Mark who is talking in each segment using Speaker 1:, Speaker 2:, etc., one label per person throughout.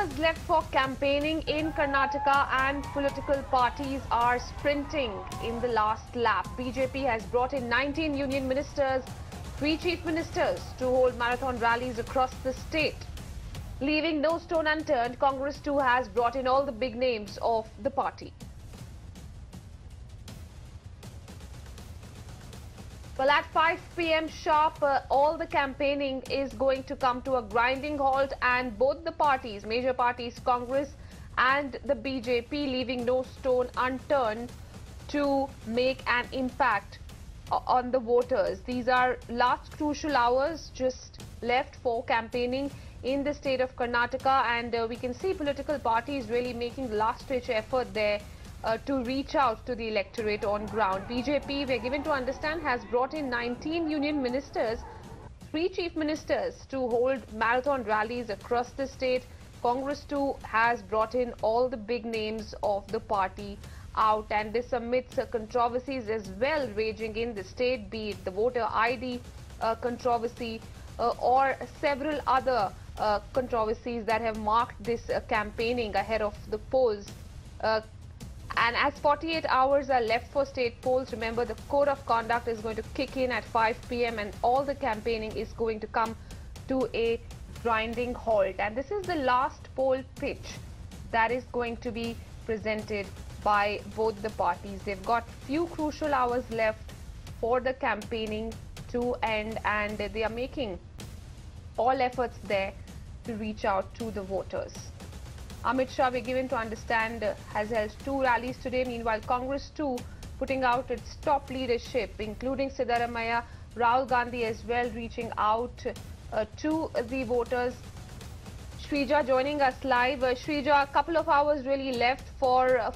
Speaker 1: hours left for campaigning in Karnataka and political parties are sprinting in the last lap. BJP has brought in 19 union ministers, 3 chief ministers to hold marathon rallies across the state. Leaving no stone unturned, Congress too has brought in all the big names of the party. Well, at 5 p.m. sharp, all the campaigning is going to come to a grinding halt, and both the parties, major parties, Congress and the BJP, leaving no stone unturned to make an impact on the voters. These are last crucial hours just left for campaigning in the state of Karnataka, and we can see political parties really making the last-ditch effort there to reach out to the electorate on ground. BJP, we're given to understand, has brought in 19 union ministers, 3 chief ministers to hold marathon rallies across the state. Congress too has brought in all the big names of the party out, and this amidst controversies as well raging in the state, be it the voter ID controversy or several other controversies that have marked this campaigning ahead of the polls. And as 48 hours are left for state polls, remember the code of conduct is going to kick in at 5 p.m. and all the campaigning is going to come to a grinding halt. And this is the last poll pitch that is going to be presented by both the parties. They've got few crucial hours left for the campaigning to end, and they are making all efforts there to reach out to the voters. Amit Shah, we're given to understand, has held 2 rallies today. Meanwhile, Congress too putting out its top leadership, including Siddaramaiah, Rahul Gandhi as well, reaching out to the voters. Shrija joining us live. Shrija, a couple of hours really left for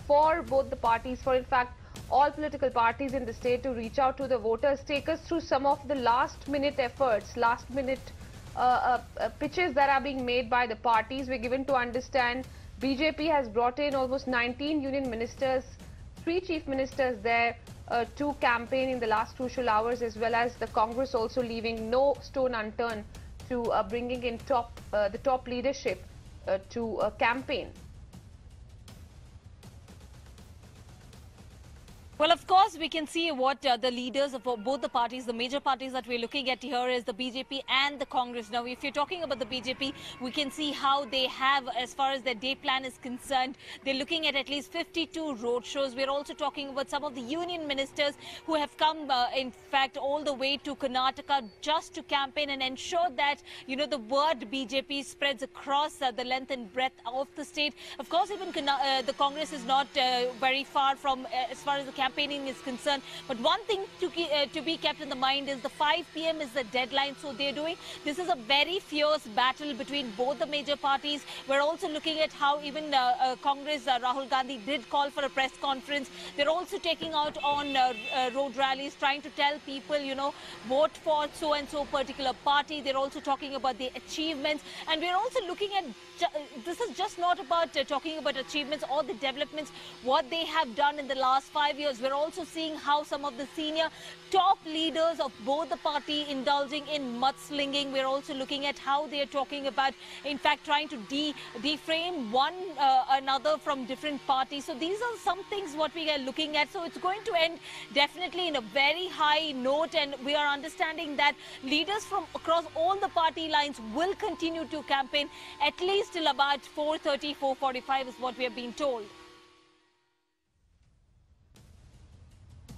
Speaker 1: both the parties, for in fact all political parties in the state to reach out to the voters. Take us through some of the last-minute efforts, last-minute pitches that are being made by the parties. We're given to understand BJP has brought in almost 19 union ministers, 3 chief ministers there to campaign in the last crucial hours, as well as the Congress also leaving no stone unturned to bringing in the top leadership to campaign.
Speaker 2: Well, of course, we can see what the leaders of both the parties, the major parties that we're looking at here is the BJP and the Congress. Now, if you're talking about the BJP, we can see how they have, as far as their day plan is concerned, they're looking at least 52 road shows. We're also talking about some of the union ministers who have come, in fact, all the way to Karnataka just to campaign and ensure that, you know, the word BJP spreads across the length and breadth of the state. Of course, even the Congress is not very far from, as far as the campaigning is concerned. But one thing to be kept in the mind is the 5 p.m. is the deadline. So they're doing, this is a very fierce battle between both the major parties. We're also looking at how even Congress, Rahul Gandhi did call for a press conference. They're also taking out on road rallies, trying to tell people, you know, vote for so-and-so particular party. They're also talking about the achievements. And we're also looking at, this is just not about talking about achievements or the developments, what they have done in the last 5 years. We're also seeing how some of the senior top leaders of both the party indulging in mudslinging. We're also looking at how they're talking about, in fact, trying to deframe one another from different parties. So these are some things what we are looking at. So it's going to end definitely in a very high note, and we are understanding that leaders from across all the party lines will continue to campaign at least till about 4:30, 4:45 is what we have been told.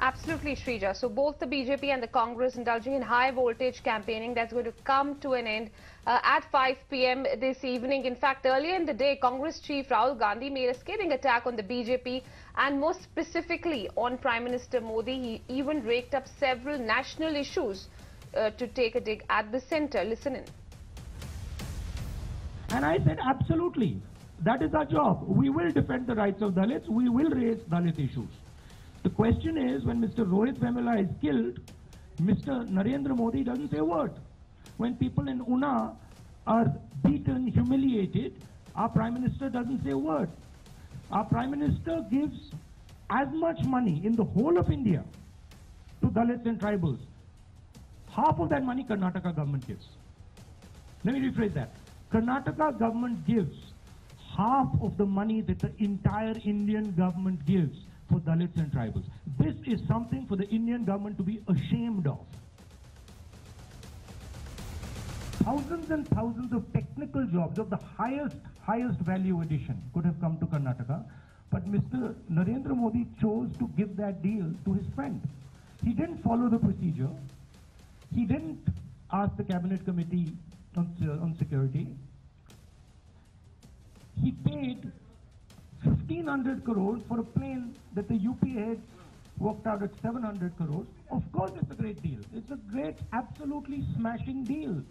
Speaker 1: Absolutely, Shrija. So both the BJP and the Congress indulging in high voltage campaigning that's going to come to an end at 5 p.m. this evening. In fact, earlier in the day, Congress chief Rahul Gandhi made a scathing attack on the BJP and more specifically on Prime Minister Modi. He even raked up several national issues to take a dig at the centre. Listen in.
Speaker 3: And I said, absolutely. That is our job. We will defend the rights of Dalits. We will raise Dalit issues. The question is, when Mr. Rohit Vemula is killed, Mr. Narendra Modi doesn't say a word. When people in Una are beaten, humiliated, our Prime Minister doesn't say a word. Our Prime Minister gives as much money in the whole of India to Dalits and tribals. Half of that money Karnataka government gives. Let me rephrase that. Karnataka government gives half of the money that the entire Indian government gives for Dalits and tribals. This is something for the Indian government to be ashamed of. Thousands and thousands of technical jobs of the highest value addition could have come to Karnataka, but Mr. Narendra Modi chose to give that deal to his friend. He didn't follow the procedure. He didn't ask the cabinet committee on security. He paid 1,500 crores for a plane that the UP had worked out at 700 crores. Of course it's a great deal. It's a great, absolutely smashing deal.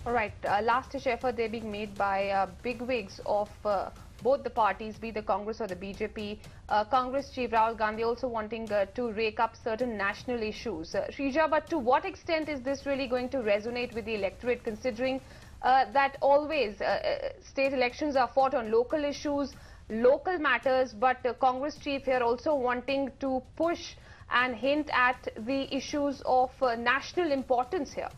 Speaker 1: All right, last-ditch effort they're being made by bigwigs of both the parties, be the Congress or the BJP. Congress Chief Rahul Gandhi also wanting to rake up certain national issues. Shrija, but to what extent is this really going to resonate with the electorate, considering that always state elections are fought on local issues, local matters, but Congress Chief here also wanting to push and hint at the issues of national importance here?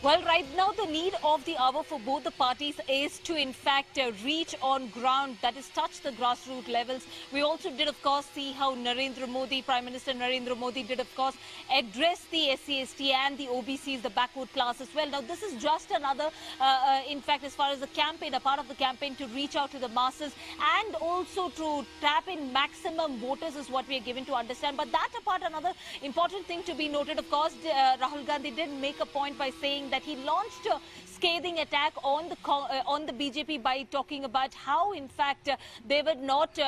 Speaker 2: Well, right now the need of the hour for both the parties is to in fact reach on ground, that is touch the grassroots levels. We also did of course see how Narendra Modi, Prime Minister Narendra Modi did of course address the SC/ST and the OBCs, the backward class as well. Now this is just another in fact as far as the campaign, a part of the campaign to reach out to the masses and also to tap in maximum voters is what we are given to understand. But that apart, another important thing to be noted, of course, Rahul Gandhi did make a point by saying that he launched a scathing attack on the BJP by talking about how in fact they were not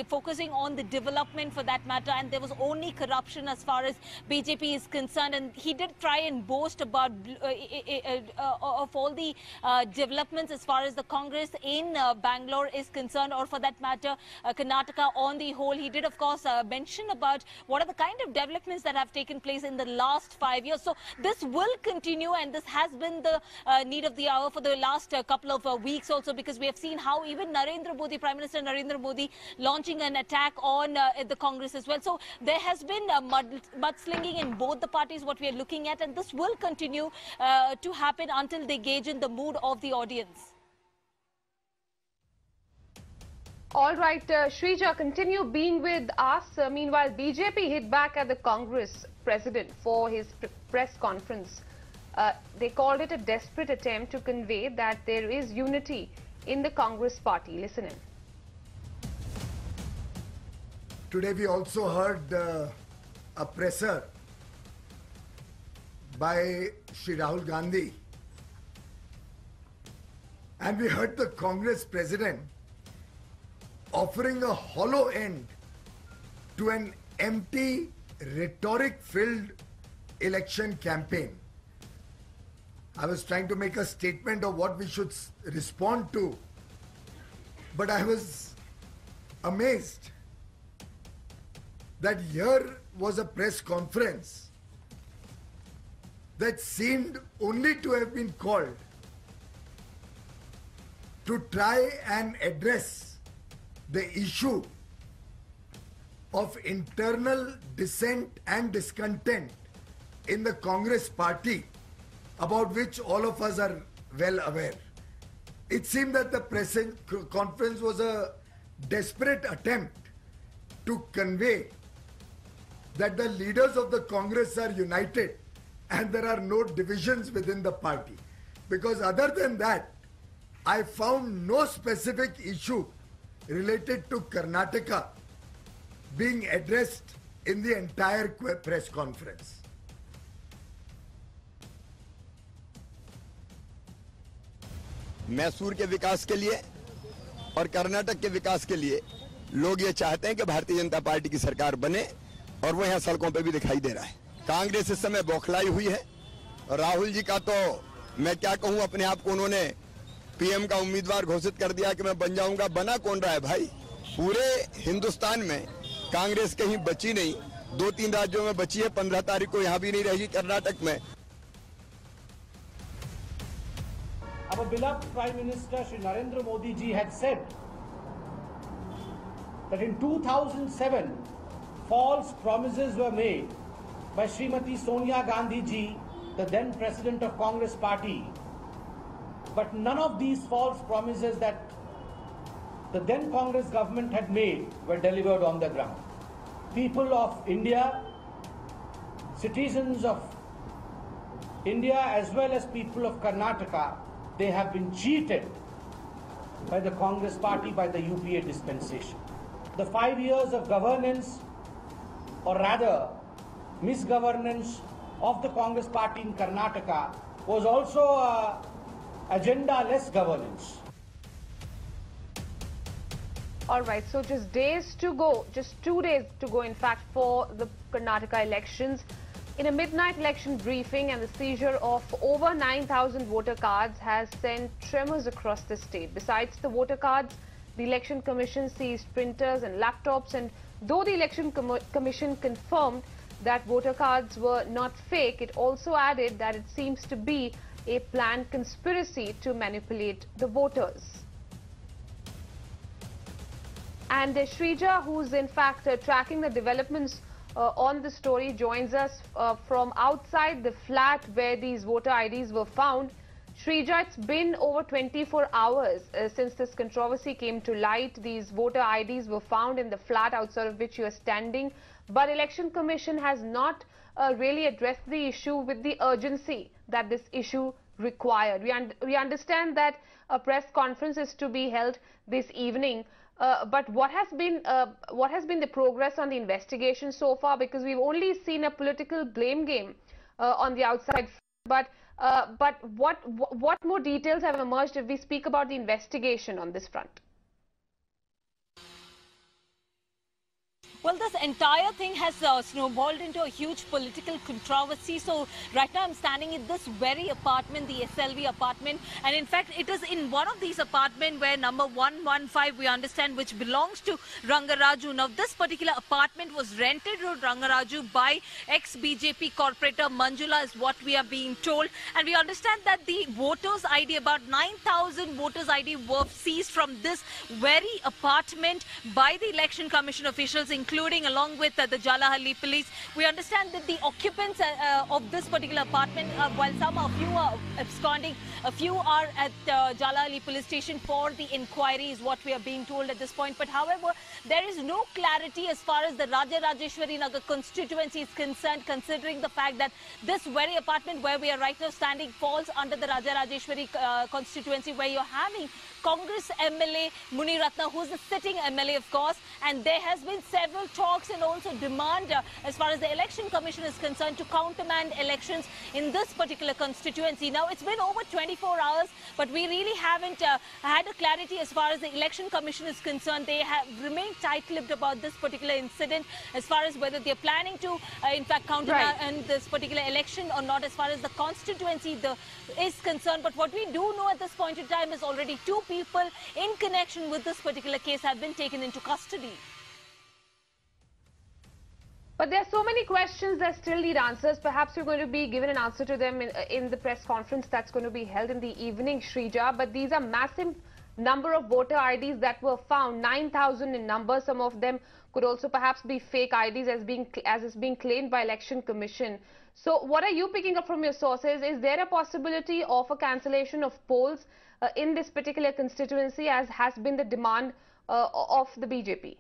Speaker 2: focusing on the development for that matter, and there was only corruption as far as BJP is concerned. And he did try and boast about of all the developments as far as the Congress in Bangalore is concerned, or for that matter Karnataka on the whole. He did of course mention about what are the kind of developments that have taken place in the last 5 years. So this will continue, and this has been the need of the hour for the last couple of weeks also, because we have seen how even Narendra Modi, Prime Minister Narendra Modi, launching an attack on the Congress as well. So there has been mudslinging in both the parties, what we are looking at, and this will continue to happen until they gauge in the mood of the audience.
Speaker 1: All right, Shrija, continue being with us. Meanwhile, BJP hit back at the Congress president for his press conference. They called it a desperate attempt to convey that there is unity in the Congress party. Listen in.
Speaker 4: Today we also heard a presser by Shri Rahul Gandhi, and we heard the Congress president offering a hollow end to an empty, rhetoric-filled election campaign. I was trying to make a statement of what we should respond to, but I was amazed that here was a press conference that seemed only to have been called to try and address the issue of internal dissent and discontent in the Congress party, about which all of us are well aware. It seemed that the press conference was a desperate attempt to convey that the leaders of the Congress are united and there are no divisions within the party. Because other than that, I found no specific issue related to Karnataka being addressed in the entire press conference.
Speaker 5: Mysore के विकास के लिए और कर्नाटक के विकास के लिए लोग ये चाहते हैं कि भारतीय जनता पार्टी की सरकार बने, और वो यहाँ सड़कों पे भी दिखाई दे रहा है। कांग्रेस इस समय बौखलाई हुई है। राहुल जी का तो मैं क्या कहूँ, अपने आप को उन्होंने पीएम का उम्मीदवार घोषित कर दिया कि मैं बन जाऊंगा। बना कौन रहा है भाई? पूरे हिंदुस्तान में कांग्रेस कहीं बची नहीं, 2-3 राज्यों में बची है, 15 तारीख को यहाँ भी नहीं रहेगी कर्नाटक में।
Speaker 6: Our beloved Prime Minister Shri Narendra Modi ji had said that in 2007 false promises were made by Srimati Sonia Gandhi ji the then president of Congress party. But none of these false promises that the then Congress government had made were delivered on the ground. People of India, citizens of India as well as people of Karnataka, they have been cheated by the Congress party, by the UPA dispensation. The 5 years of governance, or rather misgovernance of the Congress party in Karnataka, was also agenda-less governance.
Speaker 1: All right, so just days to go, just 2 days to go, in fact, for the Karnataka elections. In a midnight election briefing, and the seizure of over 9,000 voter cards has sent tremors across the state. Besides the voter cards, the Election Commission seized printers and laptops, and though the Election Commission confirmed that voter cards were not fake, it also added that it seems to be a planned conspiracy to manipulate the voters. And Shrija, who's in fact tracking the developments on the story, joins us from outside the flat where these voter IDs were found. Shrija, it's been over 24 hours since this controversy came to light. These voter IDs were found in the flat outside of which you are standing, but Election Commission has not really addressed the issue with the urgency that this issue required. We understand that a press conference is to be held this evening. But what has been the progress on the investigation so far? Because we've only seen a political blame game on the outside. But what more details have emerged if we speak about the investigation on this front?
Speaker 2: Well, this entire thing has snowballed into a huge political controversy. So right now I'm standing in this very apartment, the SLV apartment. And in fact, it is in one of these apartments where number 115, we understand, which belongs to Rangaraju. Now, this particular apartment was rented to Rangaraju by ex-BJP corporator Manjula, is what we are being told. And we understand that the voters' ID, about 9,000 voters' ID were seized from this very apartment by the Election Commission officials, including along with the Jalahalli police. We understand that the occupants of this particular apartment, while a few are absconding, a few are at Jalahalli police station for the inquiry, is what we are being told at this point. But however, there is no clarity as far as the Rajarajeshwari Nagar constituency is concerned, considering the fact that this very apartment where we are right now standing falls under the Rajarajeshwari constituency, where you're having Congress MLA Muniratna, who's the sitting MLA, of course, and there has been several talks and also demand as far as the Election Commission is concerned to countermand elections in this particular constituency. Now, it's been over 24 hours, but we really haven't had a clarity as far as the Election Commission is concerned. They have remained tight-lipped about this particular incident as far as whether they're planning to, in fact, countermand this particular election or not, as far as the constituency is concerned. But what we do know at this point in time is already 2 people in connection with this particular case have been taken into custody.
Speaker 1: But there are so many questions that still need answers. Perhaps you're going to be given an answer to them in the press conference that's going to be held in the evening, Shrija. But these are massive number of voter IDs that were found, 9,000 in number. Some of them could also perhaps be fake IDs as is being claimed by Election Commission. So what are you picking up from your sources? Is there a possibility of a cancellation of polls in this particular constituency, as has been the demand of the BJP?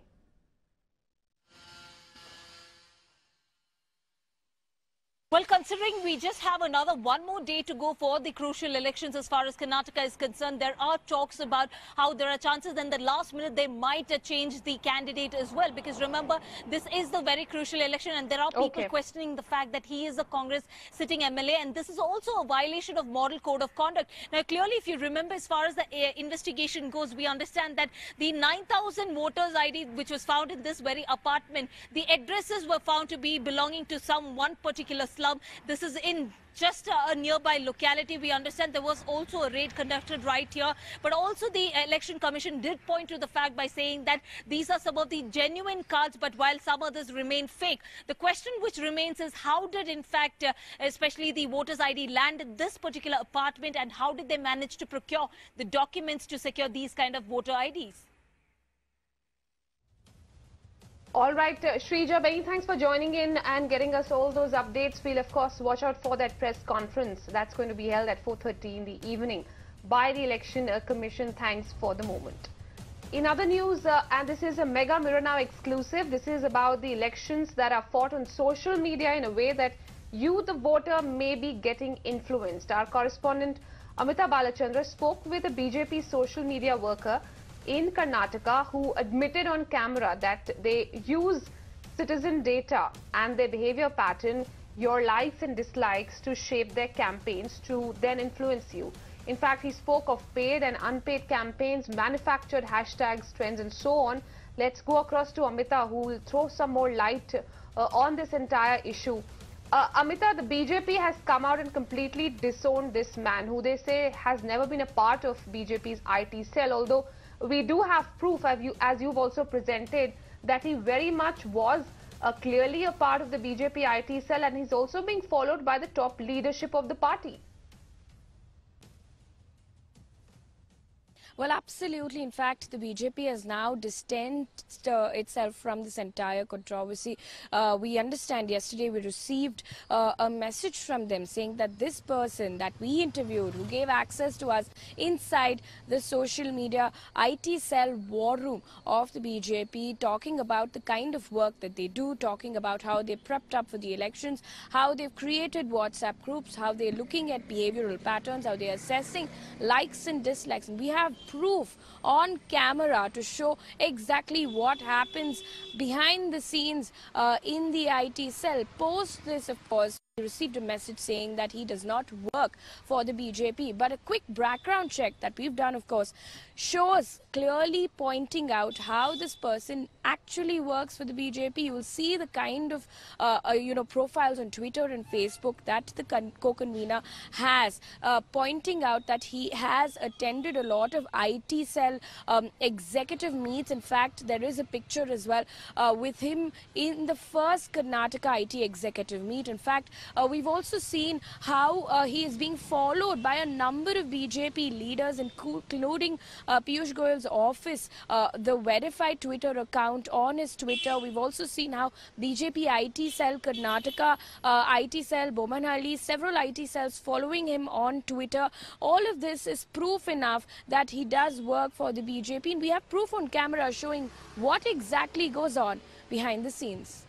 Speaker 2: Well, considering we just have one more day to go for the crucial elections as far as Karnataka is concerned, there are talks about how there are chances in the last minute they might change the candidate as well. Because remember, this is the very crucial election and there are people questioning the fact that he is a Congress sitting MLA, and this is also a violation of model code of conduct. Now, clearly, if you remember, as far as the investigation goes, we understand that the 9,000 voters ID which was found in this very apartment, the addresses were found to be belonging to one particular slum. This is in just a nearby locality. We understand there was also a raid conducted right here, but also the Election Commission did point to the fact by saying that these are some of the genuine cards, but while some others remain fake. The question which remains is how did, in fact, especially the voters ID land in this particular apartment, and how did they manage to procure the documents to secure these kind of voter IDs?
Speaker 1: All right, Shrija, many thanks for joining in and getting us all those updates. We'll, of course, watch out for that press conference that's going to be held at 4:30 in the evening by the Election Commission. Thanks for the moment. In other news, and this is a Mega Mirror Now exclusive, this is about the elections that are fought on social media in a way that you, the voter, may be getting influenced. Our correspondent Amita Balachandra spoke with a BJP social media worker in Karnataka who admitted on camera that they use citizen data and their behavior pattern, your likes and dislikes, to shape their campaigns to then influence you. In fact, he spoke of paid and unpaid campaigns, manufactured hashtags, trends and so on. Let's go across to Amita, who will throw some more light on this entire issue. Amita, the BJP has come out and completely disowned this man who they say has never been a part of BJP's IT cell, although we do have proof, as you've also presented, that he very much was clearly a part of the BJP IT cell, and he's also being followed by the top leadership of the party.
Speaker 7: Well, absolutely. In fact, the BJP has now distanced itself from this entire controversy. We understand yesterday we received a message from them saying that this person that we interviewed, who gave access to us inside the social media IT cell war room of the BJP, talking about the kind of work that they do, talking about how they prepped up for the elections, how they've created WhatsApp groups, how they're looking at behavioral patterns, how they're assessing likes and dislikes. And we have proof on camera to show exactly what happens behind the scenes in the IT cell. Post this, of course, he received a message saying that he does not work for the BJP. But a quick background check that we've done, of course, shows clearly pointing out how this person actually works for the BJP. You will see the kind of profiles on Twitter and Facebook that the co-convener has, pointing out that he has attended a lot of IT cell executive meets. In fact, there is a picture as well with him in the first Karnataka IT executive meet. In fact, we've also seen how he is being followed by a number of BJP leaders, including Piyush Goyal's office, the verified Twitter account on his Twitter. We've also seen how BJP IT cell Karnataka, IT cell Bomanhalli, several IT cells following him on Twitter. All of this is proof enough that he does work for the BJP, and we have proof on camera showing what exactly goes on behind the scenes.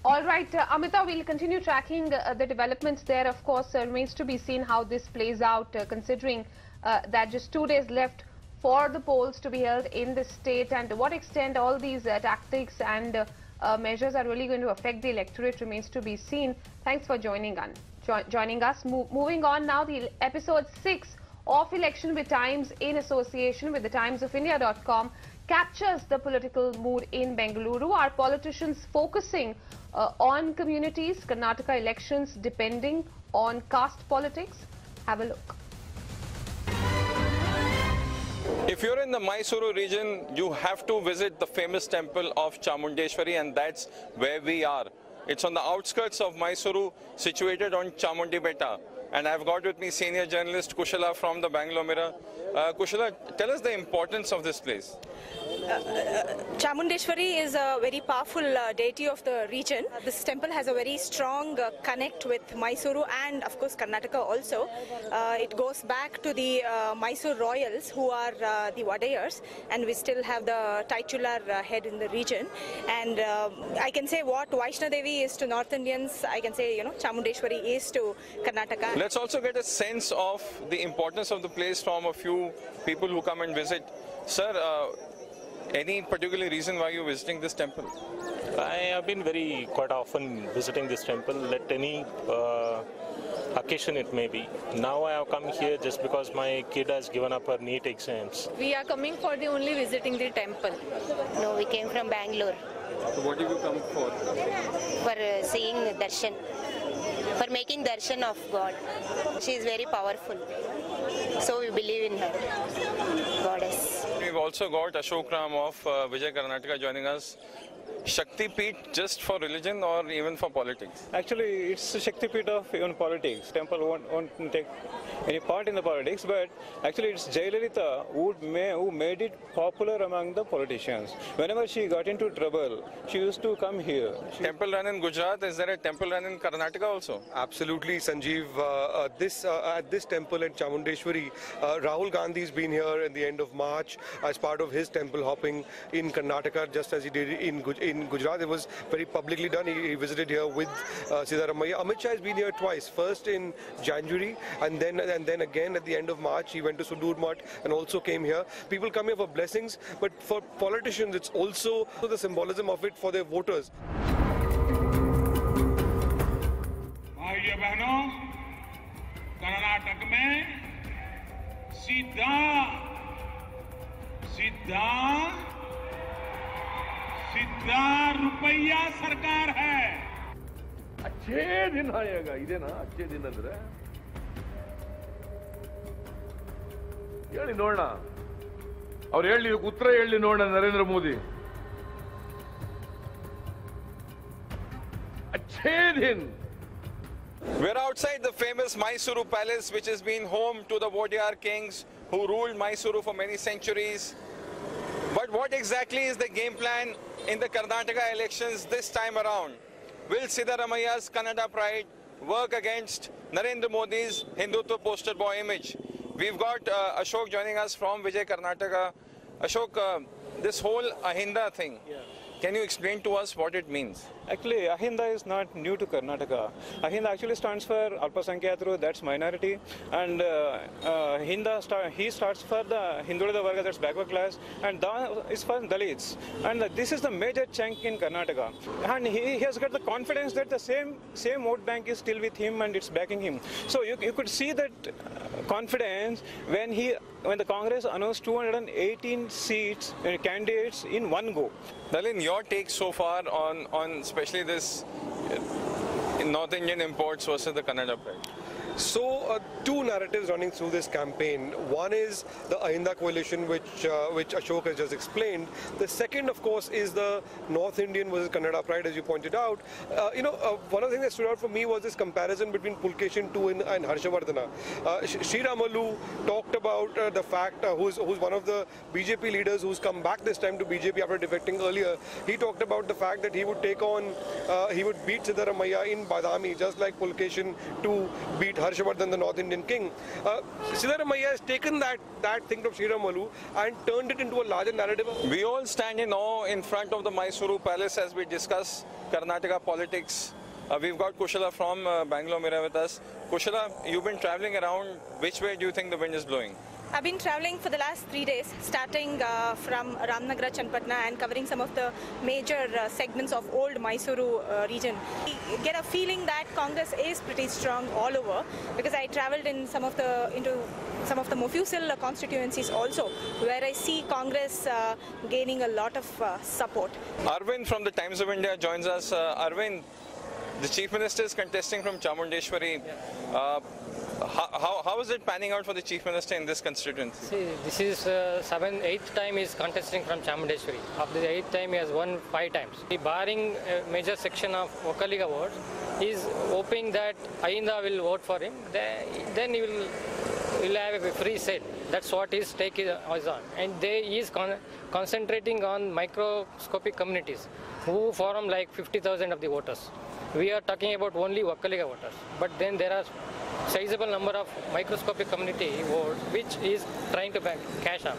Speaker 1: All right, Amita, we'll continue tracking the developments there. Of course, remains to be seen how this plays out, considering that just 2 days left for the polls to be held in the state, and to what extent all these tactics and measures are really going to affect the electorate remains to be seen. Thanks for joining us. Moving on now, the episode 6 of Election with Times, in association with the timesofIndia.com, captures the political mood in Bengaluru. Our politicians focusing on communities, Karnataka elections depending on caste politics. Have a look.
Speaker 8: If you're in the Mysuru region, you have to visit the famous temple of Chamundeshwari, and that's where we are. It's on the outskirts of Mysuru, situated on Chamundi Betta. And I've got with me senior journalist Kushala from the Bangalore Mirror. Kushala, tell us the importance of this place.
Speaker 9: Chamundeshwari is a very powerful deity of the region. This temple has a very strong connect with Mysuru and of course Karnataka also. It goes back to the Mysore royals, who are the Wadayars, and we still have the titular head in the region. And I can say what Vaishno Devi is to North Indians, I can say, Chamundeshwari is to Karnataka.
Speaker 8: Let's also get a sense of the importance of the place from a few people who come and visit. Sir, any particular reason why you're visiting this temple?
Speaker 10: I have been quite often visiting this temple at any occasion it may be. Now I have come here just because my kid has given up her NEET exams.
Speaker 11: We are coming for only visiting the temple.
Speaker 12: No, we came from Bangalore.
Speaker 8: So what did you come for?
Speaker 12: For seeing darshan. For making darshan of God. She is very powerful. So we believe in her, goddess.
Speaker 8: We've also got Ashok Ram of Vijay Karnataka joining us. Shakti Peeth just for religion or even for politics?
Speaker 13: Actually, it's a Shakti Peeth of even politics. Temple won't take any part in the politics, but actually it's Jayalalitha who made it popular among the politicians. Whenever she got into trouble, she used to come here.
Speaker 8: Temple run in Gujarat, is there a temple run in Karnataka also?
Speaker 14: Absolutely, Sanjeev. At this temple at Chamundeshwari, Rahul Gandhi's been here at the end of March as part of his temple hopping in Karnataka, just as he did in Gujarat. It was very publicly done. He visited here with Siddharamaiah. Amit Shah has been here twice. First in January, and then again at the end of March, he went to Sudur Mutt and also came here. People come here for blessings, but for politicians, it's also the symbolism of it for their voters.
Speaker 15: भाइयों बहनों, कर्नाटक में सीधा रुपया सरकार है.
Speaker 16: अच्छे दिन आएगा इदेना अच्छे दिन अंदर ಹೇಳಿ ನೋಡೋಣ ಅವ್ರು ಹೇಳಿ ಉತ್ತರ ಹೇಳಿ ನೋಡೋಣ ನರೇಂದ್ರ ಮೋದಿ अच्छे दिन.
Speaker 8: We're outside the famous Mysuru Palace, which has been home to the Vodiyar kings who ruled Mysuru for many centuries. But what exactly is the game plan in the Karnataka elections this time around? Will Siddharamaiah's Kannada pride work against Narendra Modi's Hindutva poster boy image? We've got Ashok joining us from Vijay, Karnataka. Ashok, this whole Ahinda thing, can you explain to us what it means?
Speaker 13: Actually, Ahinda is not new to Karnataka. Ahinda actually stands for Alpasankhyaatru, that's minority, and Hinda he starts for the Hinduಳಿದ Varga, that's backward class, and Da is for Dalits. And this is the major chunk in Karnataka. And he has got the confidence that the same vote bank is still with him and it's backing him. So you could see that confidence when the Congress announced 218 seats candidates in one go.
Speaker 8: Nalin, your take so far on especially this North Indian imports versus the Kannada pride?
Speaker 14: So, two narratives running through this campaign. One is the Ahinda coalition, which Ashok has just explained. The second, of course, is the North Indian versus Kannada pride, as you pointed out. One of the things that stood out for me was this comparison between Pulkeshin II and Harshavardhana. Sriramalu talked about the fact, who's one of the BJP leaders who's come back this time to BJP after defecting earlier. He talked about the fact that he would beat Siddharamaiah in Badami, just like Pulkeshin II beat Harshavardhan, the North Indian king. Siddharamaiah has taken that thing from Sriramalu and turned it into a larger narrative.
Speaker 8: We all stand in awe in front of the Mysuru Palace as we discuss Karnataka politics. We've got Kushala from Bangalore Mira with us. Kushala, you've been traveling around. Which way do you think the wind is blowing?
Speaker 9: I've been traveling for the last 3 days, starting from Ramnagara, Channapatna, and covering some of the major segments of old Mysuru region. I get a feeling that Congress is pretty strong all over, because I travelled into some of the Mofusil constituencies also, where I see Congress gaining a lot of support.
Speaker 8: Arvind from the Times of India joins us. Arvind, the Chief Minister is contesting from Chamundeshwari. How is it panning out for the Chief Minister in this constituency?
Speaker 17: See, this is 8th time he is contesting from Chamundeshwari. After the 8th time he has won 5 times. Barring a major section of Vakaliga votes, he is hoping that Ahinda will vote for him. Then he will have a free sale. That's what his take is on. And he is concentrating on microscopic communities who form like 50,000 of the voters. We are talking about only Vakaliga voters. But then there are sizable number of microscopic community votes which is trying to cash up.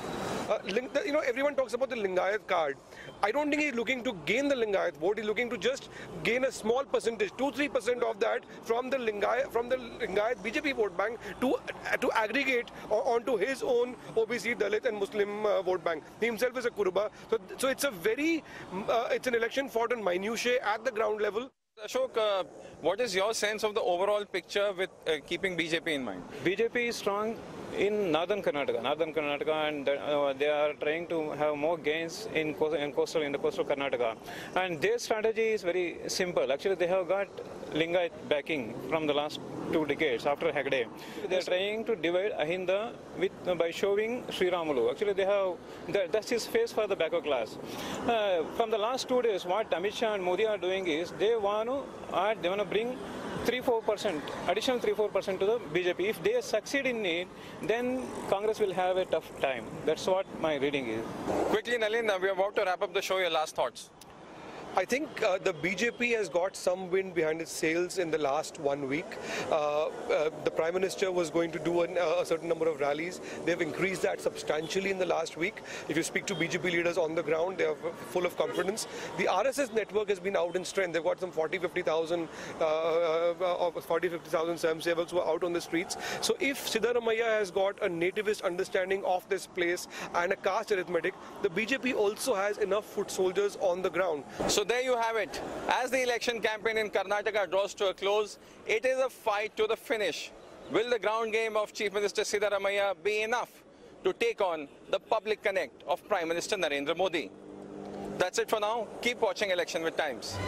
Speaker 14: Everyone talks about the Lingayat card. I don't think he's looking to gain the Lingayat vote. He's looking to just gain a small percentage, 2-3% of that from the Lingayat BJP vote bank to aggregate onto his own OBC, Dalit and Muslim vote bank. He himself is a Kuruba. So it's it's an election fought on minutiae at the ground level.
Speaker 8: Ashok, what is your sense of the overall picture with keeping BJP in mind?
Speaker 13: BJP is strong in northern Karnataka, and they are trying to have more gains in the coastal Karnataka. And their strategy is very simple. Actually, they have got Lingayat backing from the last 2 decades after Hegde. They are trying to divide Ahinda by showing Sri Ramulu. Actually, that's his face for the backward class. From the last 2 days, what Amit Shah and Modi are doing is they want to bring 3-4%, additional 3-4% to the BJP. If they succeed in it, then Congress will have a tough time. That's what my reading is.
Speaker 8: Quickly, Nalin, we are about to wrap up the show. Your last thoughts?
Speaker 14: I think the BJP has got some wind behind its sails in the last 1 week. The Prime Minister was going to do a certain number of rallies. They've increased that substantially in the last week. If you speak to BJP leaders on the ground, they are full of confidence. The RSS network has been out in strength. They've got some 40-50,000 Swayamsevaks who are out on the streets. So if Siddaramaiah has got a nativist understanding of this place and a caste arithmetic, the BJP also has enough foot soldiers on the ground.
Speaker 8: So there you have it. As the election campaign in Karnataka draws to a close, it is a fight to the finish. Will the ground game of Chief Minister Siddaramaiah be enough to take on the public connect of Prime Minister Narendra Modi? That's it for now. Keep watching Election with Times.